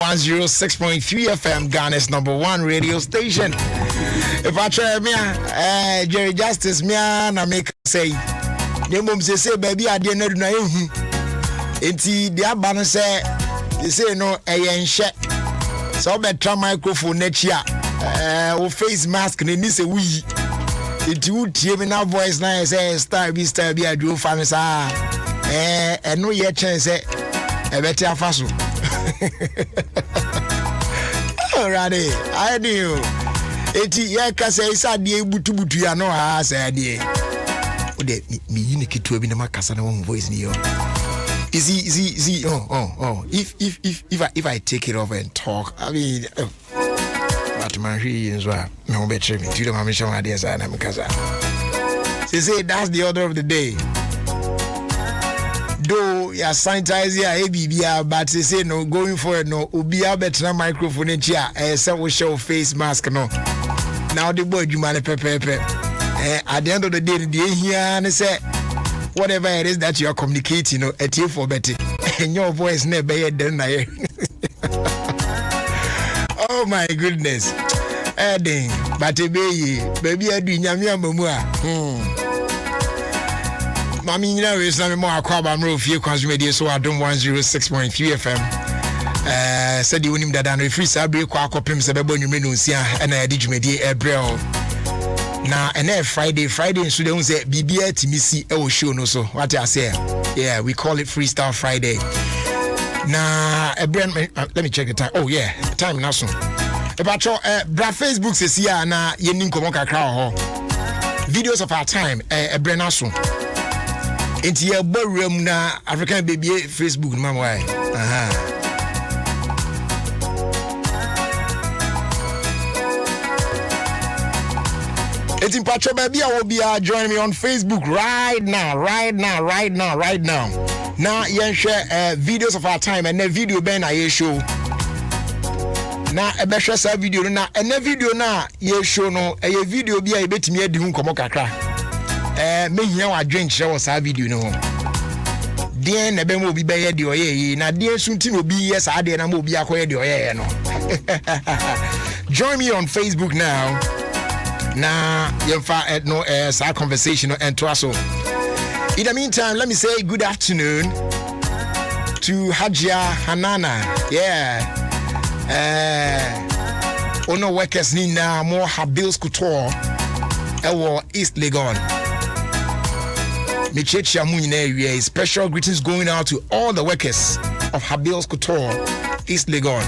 106.3 FM, Ghana's #1 radio station. If I try me, Jerry Justice, me na make say, your mom say, baby, I didn't know. Enti the abano say, they say no, a shit. So better microphone next year. O face mask, and this a we. It would hear me now voice now say, star be, I do famous. And no yet chance, a better faso. Alrighty, I knew. Eti ya kasa isa die butu ya no ha sa die. O de me unique to be na makasa na one voice ni yo. Easy. Oh. If I take it over and talk, I mean, but my he is what me o betre me. You don't show ideas na makasa. Say that's the order of the day. Though ya sanitize ya ABBA, but they say no going forward no ubia better microphone in chair say we show face mask no. Now the boy you man pepe. At the end of the day the here and say whatever it is that you are communicating no at you for better and your voice never yet done. Oh my goodness. Ding but baby I do nyamia mamua. Mami, you know, it's not more Aquabam Ofie Kwanso media so Adom 106.3 FM. Said the unim that and free sabre kwa kopim se bebo nyume no nsia na ya di dwumedi ebrel. Na and Friday in so they say bibia timisi e wo show no so. What I say? Yeah, we call it Freestyle Friday. Na let me check the time. Oh yeah, time na so. About your bra Facebook says here na yenim komo kakra ho. Videos of our time ebrel so. Into your bedroom na African baby Facebook mama why. It's in Pacho baby I will be join me on Facebook right now. Now you share videos of our time and the video ben I show. Now a share video na and the video na you show no a video be a bit me di hu komo kakra. Me here wa drink show sa video no. Den na be mo bi be ye de oye na den sunti no bi yes ade na mo bi akoye de oye no. Join me on Facebook now. Na yemfa no sa conversation and to us. In the meantime, let me say good afternoon to Hajia Hanana. Yeah. Ono workers ni na more Habil's Couture. Ewo East Legon. Special greetings going out to all the workers of Habil's Couture, East Legon.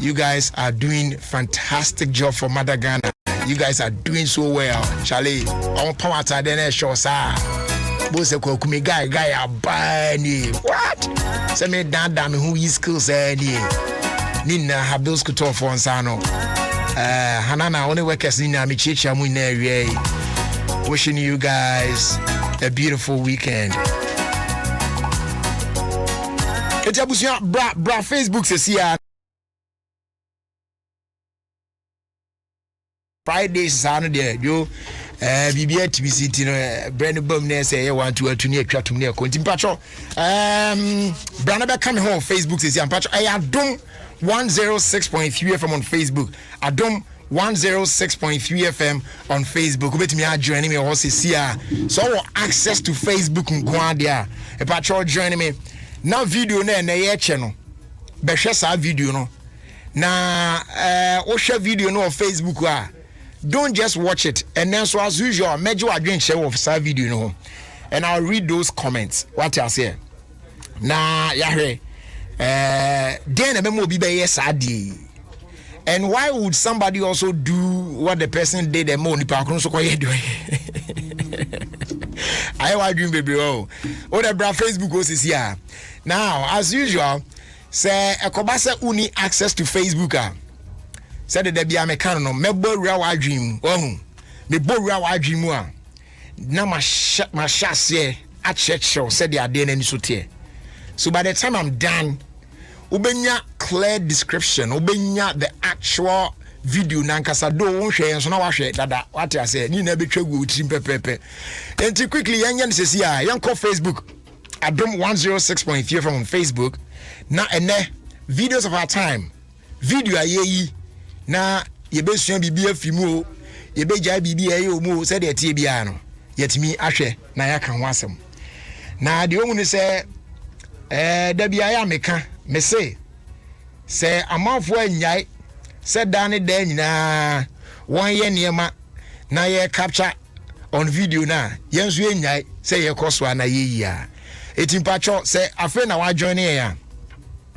You guys are doing fantastic job for Mother Ghana. You guys are doing so well. Charlie, on power to the show, sir. Boss a kokumi guy abani. What? Say me damn who is skills any. Nina Habil's Couture for Ansano. Hanana only workers Nina Michicha Muneri. Wishing you guys a beautiful weekend. It's a bra Facebook says here. Fridays Saturday there. You BBA TV city no brand bomb there say you want to near chat to near continue patro. Brand coming home Facebook says here patro. I Adom 106.3 FM on Facebook. Adom 106.3 FM on Facebook. Ubet me joining me also see so access to Facebook nkwadia. E patrol joining me. Now video na ye channel. Be share sa video no. Na o share video no on Facebook ah. Don't just watch it and then so as usual major adwen share of sa video no. And I'll read those comments. What I say. Na yahre then memo bi be yes adi. And why would somebody also do what the person did and more? I want dream baby. Oh, the bra Facebook goes is here. Now, as usual, say a kobasa uni access to Facebook. Said that be a mechanical, me borrow dream. Oh, me borrow dream. Now my shas at church show said they are doing any sote. So by the time I'm done, ubenya clear description, ubenya the actual video nankasa do won hwe so na wa hwe dada what I say ni na betwa go tim pepepe enti quickly yan say see yan call Facebook Adom 106.3 from Facebook na ene videos of our time video ayeyi na yebesua bibia fimu yebeja bibia aye omu se de tie bia no yetimi ahwe na yaka ho asem na de omu ne se da bia ya meka me se amafo anyai se da ne da nyina won ye niema na ye capture on video na yenso anyai se ye koso na ye ya etimpacho se afa na wa join ya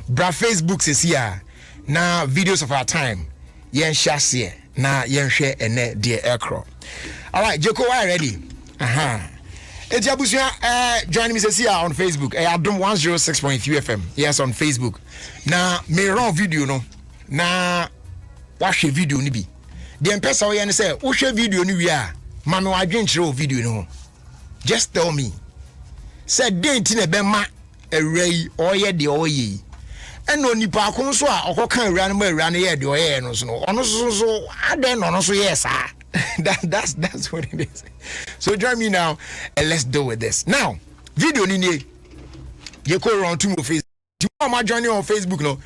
bra Facebook sesia na videos of our time yen shase na yen hwe ene de ekro. All right, Joko, are ready? Etiabusia join me sesia on Facebook. Adom 106.3 FM. Yes, on Facebook. Na me run video no. Na watch video ni bi. The empesa we yen say, "Wo hwe video ni wi a, ma me wadwen kire video no." Just tell me. Say dent na be ma awrai oye de oye. Eno nipa akon so a okoka awura no ma awura no ye de oye no so no. Ono so aden no so yes ah. That's what it is. So join me now and let's deal with this. Now, video ni you go around to my Facebook. Do you want my journey on Facebook no?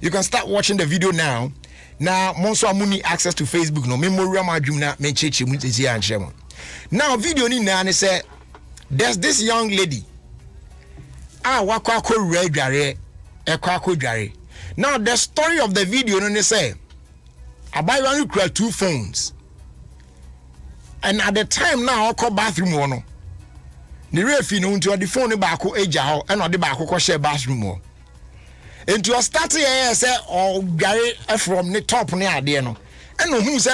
You can start watching the video now. Now, monso amuni access to Facebook no. Memory ma dwum na me cheche mu tezi anhye. Now, video ni na ne say there's this young lady. Wakwa ko redware ekwa dware. Now, the story of the video no ne say abayiwa no kura 2 phones. And at the time now, I call bathroom one. The refi no into the phone back eja and on the back share bathroom. Into a starting say or Gary from the top near the no. And who say,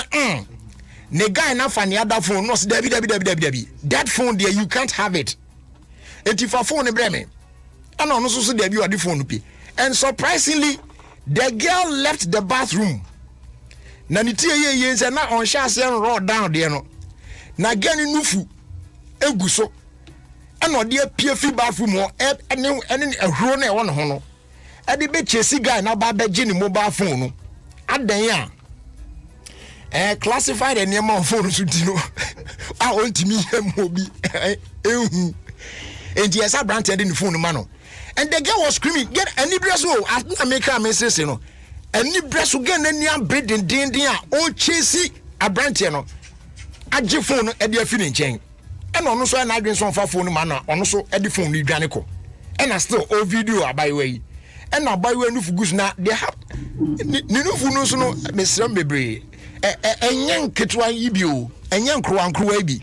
the guy na fan the other phone, no Debbie. That phone there, you can't have it. And if a phone breme, and also so debut at the phone pay. And surprisingly, the girl left the bathroom. Naniti ye say na on chance and roll down there no. Na gani nufu eguso eno de apia fi bathroom ho ene ehuro na e won ho no e de be chesi guy na ba beje ni mobile phone no adan ya classified ene ma phone so di no a ontimi hem obi ehu enti esa brand ede ni phone ma no and the girl was screaming get any dress o na make am say no any dress o get ani abred din a o chesi abrante no age phone e dey afi nchen e no so na adwen so fa phone ma na ono so e dey phone ni dwane ko e na still o video abayiwa yi e na abayiwa nufu gus na they have ni nufu no so no mesram bebre enyen ketwa yi bi o enyen krowa bi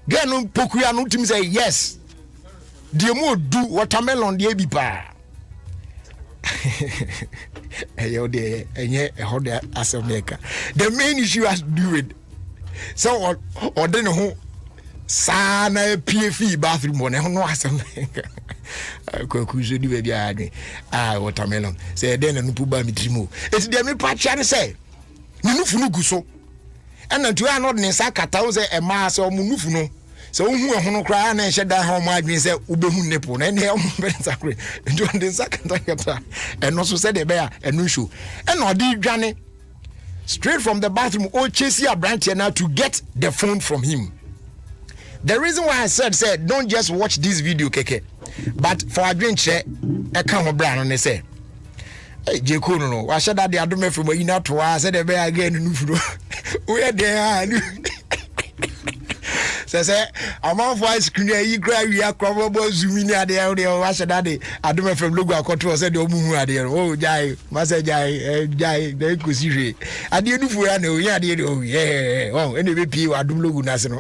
get no pokuya no tim say yes the mo do watermelon dey bi pa the main issue has to do with so or then who sana PFE bathroom one no asem kwakuzo di baby ade watermelon say then no puba mitrimo eti dem me pacha ne say nufu no guso and to anod ne sakata wo say e ma say omunufu no so hu ehunu kra na ehye da ha mo adwen se ubehu nepo na ne omu bensakre njo de sakata kata eno so se de be a enu show eno odi dwane straight from the bathroom o chase a branch now to get the phone from him. The reason why I said don't just watch this video keke but for adwen che e kan ho bra no ne say Jeko no wa shada de adome from you na to a se de be again nufu no we dey say amount for ice cream you cry we are probable zoom in there was that Adom from logo akoto say the omuhu ade oh jai masa jai dey kusire ade nufu ya na o ya ade oh yeah oh ene be pie Adom logo na se no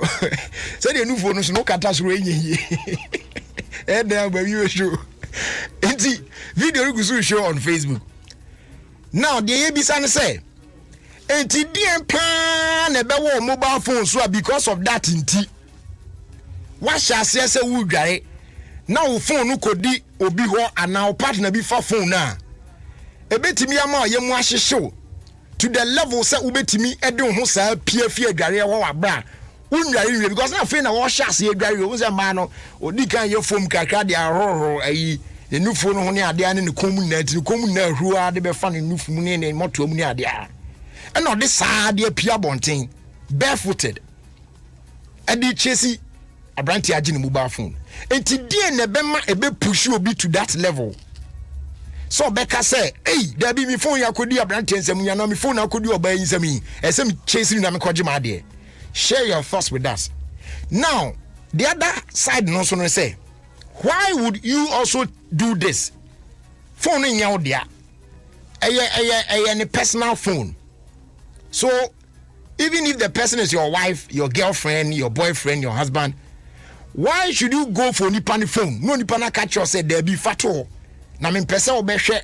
say the nufu no so no kata so enye e dey ba you show enti video you show on Facebook now the ebisa say enti dien pa na be wo mobile phone so because of that enti what shall say wu dware now phone no kodi obi ho ana partner bi fa phone na ebetimi ama yemu ahyehyew to the level say ubetimi ede ho saa piafie adware ho wabra unware because na fe na wo hyase adware wo say ma no odi kan ye phone kakra de ahoro ayi ne nufu no ho ne ade ane ne komu na ti komu na ahuru ade be fa ne nufu mu ne moto mu ne ade a and on this side de pia bonten barefooted ade chesi abranti age ne mobile phone enti die ne be ma ebe push obi to that level So Becca say, hey, there be me phone ya could do a brand tense and me phone I could do a bay in some chasing them my dear. Share your thoughts with us. Now, the other side also say, why would you also do this? Phone in your dear. A personal phone. So even if the person is your wife, your girlfriend, your boyfriend, your husband, why should you go for nipani phone? No nipana catch you say there be fato. Na me person obehwe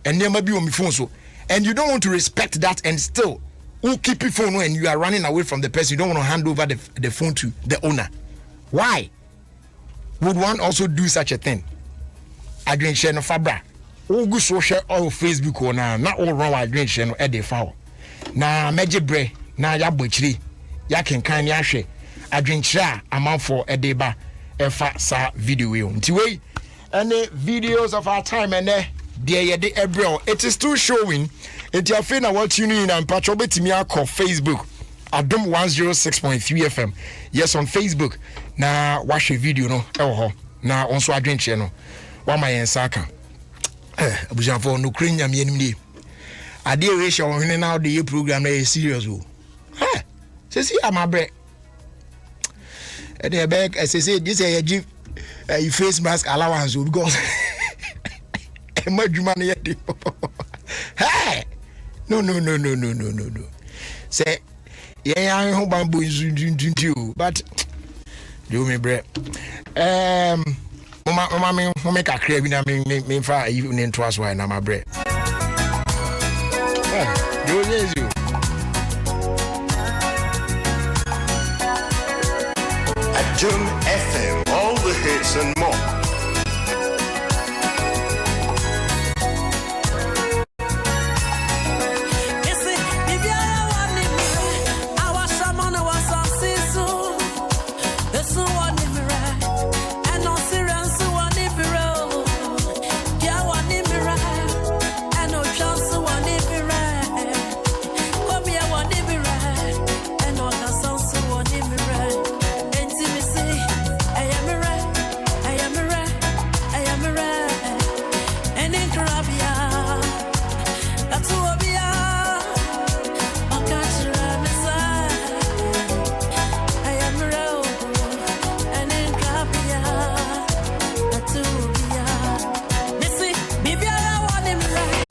and never be on my phone so. And you don't want to respect that and still who keep your phone when you are running away from the person. You don't want to hand over the phone to the owner. Why would one also do such a thing? I drink share no fabra. All good social or Facebook or not all wrong. I drink share no ede foul. Na meje bre na ya bochiri ya kenkan ya hwe. I drink share amount for edeba efa sa video we. Nti we any videos of our time and there yede ebro. It is still showing. It you feel now what tuning in and patch obetimi akọ Facebook Adom 106.3 FM. Yes, on Facebook. Na watch a video no ho. Na onso adwen che no. Wa ma yen saka. Abujanfo no krenya me anim ni. Ade we hye ohene na the program na serious o. Say see am abre. And the back say this you give you face mask allowance because emadwuma na yedi. Hey! No. Say yeah, I hope I'm doing but do me bread. Mama me make a crave na me fa even into us why na my bread. Do yes you. Adom FM, all the hits and more.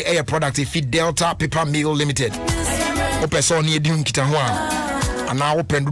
A product Fit Delta Paper Mill Limited. Open so near doing kita ho a na open